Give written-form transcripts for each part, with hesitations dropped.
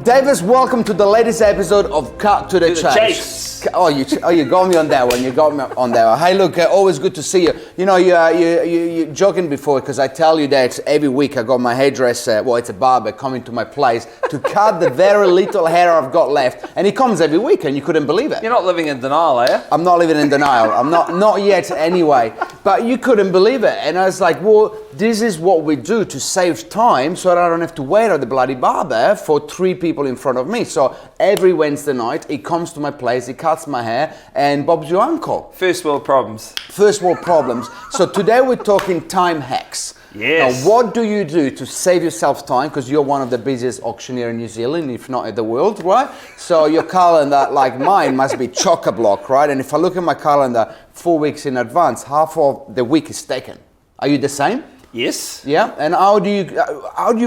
Davis, welcome to the latest episode of Cut to the Chase. Oh, you got me on that one. You got me on that one. Hey, look, always good to see you. You know, you're joking before because I tell you that every week I got my hairdresser, well, it's a barber, coming to my place to cut the very little hair I've got left. And he comes every week and you couldn't believe it. You're not living in denial, are you? I'm not living in denial. I'm not yet anyway. But you couldn't believe it. And I was like, well, this is what we do to save time so that I don't have to wait at the bloody barber for 3 people in front of me. So every Wednesday night, he comes to my place, he cuts my hair, and Bob's your uncle. First world problems. First world problems. So today we're talking time hacks. Yes. Now, what do you do to save yourself time? Because you're one of the busiest auctioneer in New Zealand, if not in the world, right? So your calendar, like mine, must be chock-a-block, right? And if I look at my calendar 4 weeks in advance, half of the week is taken. Are you the same? Yes. Yeah. And how do you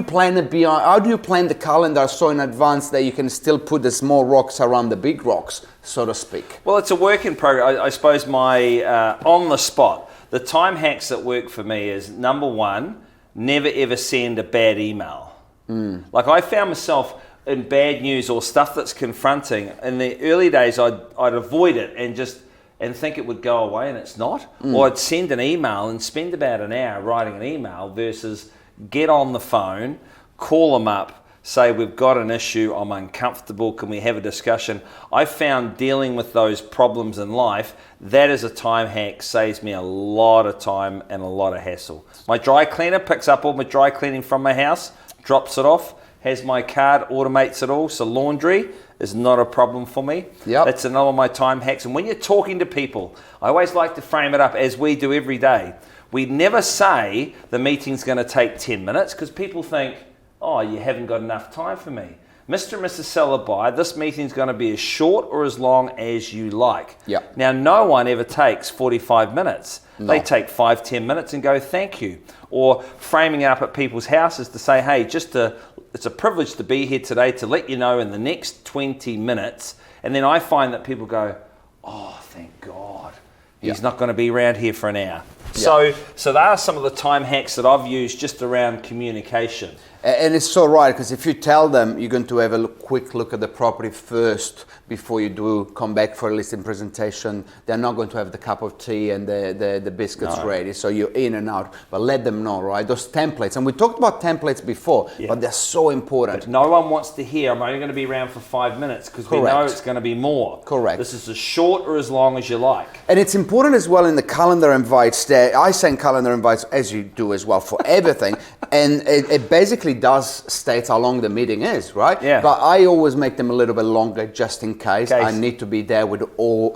plan it beyond? How do you plan the calendar so in advance that you can still put the small rocks around the big rocks, so to speak? Well, it's a work in progress. I suppose my on the spot. The time hacks that work for me is, number one, never ever send a bad email. Like I found myself in bad news or stuff that's confronting. In the early days, I'd avoid it and think it would go away, and it's not. Or I'd send an email and spend about an hour writing an email versus get on the phone, call them up, say, we've got an issue, I'm uncomfortable, can we have a discussion? I found dealing with those problems in life, that is a time hack, saves me a lot of time and a lot of hassle. My dry cleaner picks up all my dry cleaning from my house, drops it off, has my card, automates it all, so laundry is not a problem for me. Yep. That's another of my time hacks. And when you're talking to people, I always like to frame it up as we do every day. We never say the meeting's going to take 10 minutes because people think, oh, you haven't got enough time for me. Mr. and Mrs. Seller, this meeting's going to be as short or as long as you like. Yep. Now, no one ever takes 45 minutes. No. They take 5-10 minutes and go, thank you. Or framing it up at people's houses to say, hey, it's a privilege to be here today to let you know in the next 20 minutes. And then I find that people go, oh, thank God. He's not going to be around here for an hour. Yeah. So there are some of the time hacks that I've used just around communication. And it's so right, because if you tell them you're going to have a quick look at the property first before you do come back for a listing presentation, they're not going to have the cup of tea and the biscuits ready. So you're in and out. But let them know, right? Those templates. And we talked about templates before, but they're so important. But no one wants to hear, I'm only going to be around for 5 minutes, because we know it's going to be more. Correct. This is as short or as long as you like. And it's important as well in the calendar invites that I send calendar invites, as you do as well, for everything. And it basically does state how long the meeting is, right? Yeah. But I always make them a little bit longer just in case. I need to be there with all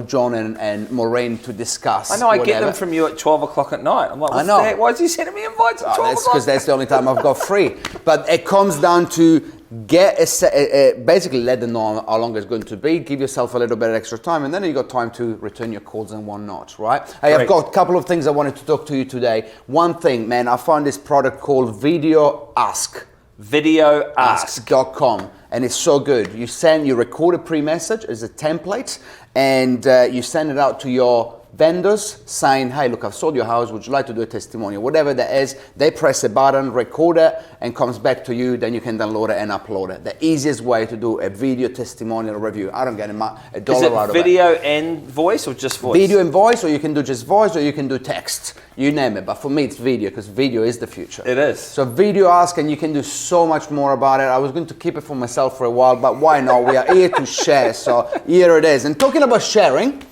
John and Maureen to discuss. I know, I get them from you at 12 o'clock at night. I'm like, what the heck? Why is he sending me invites at 12 o'clock? That's because that's the only time I've got free. But it comes down to basically let them know how long it's going to be, give yourself a little bit of extra time, and then you got time to return your calls and whatnot, right? Hey, I've got a couple of things I wanted to talk to you today. One thing, man, I found this product called Video Ask. VideoAsk.com. And it's so good. You record a pre-message as a template, and you send it out to your vendors saying, hey, look, I've sold your house, would you like to do a testimonial? Whatever that is, they press a button, record it, and comes back to you, then you can download it and upload it. The easiest way to do a video testimonial review. I don't get $1 out of it. Is it video and voice or just voice? Video and voice, or you can do just voice, or you can do text. You name it. But for me, it's video, because video is the future. It is. So Video Ask, and you can do so much more about it. I was going to keep it for myself for a while, but why not? We are here to share, so here it is. And talking about sharing,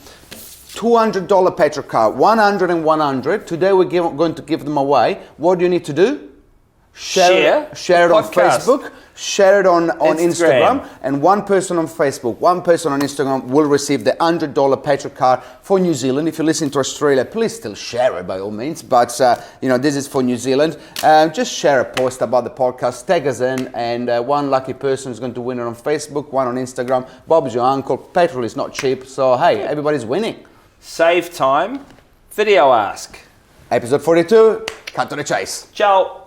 $200 petrol card, 100 and 100. Today we're going to give them away. What do you need to do? Share it on Facebook, share it on Instagram, and one person on Facebook, one person on Instagram will receive the $100 petrol card for New Zealand. If you listen to Australia, please still share it by all means, but this is for New Zealand. Just share a post about the podcast, tag us in, and one lucky person is going to win it on Facebook, one on Instagram. Bob's your uncle. Petrol is not cheap, so hey, everybody's winning. Save time. Video Ask. Episode 42, cut to the chase. Ciao.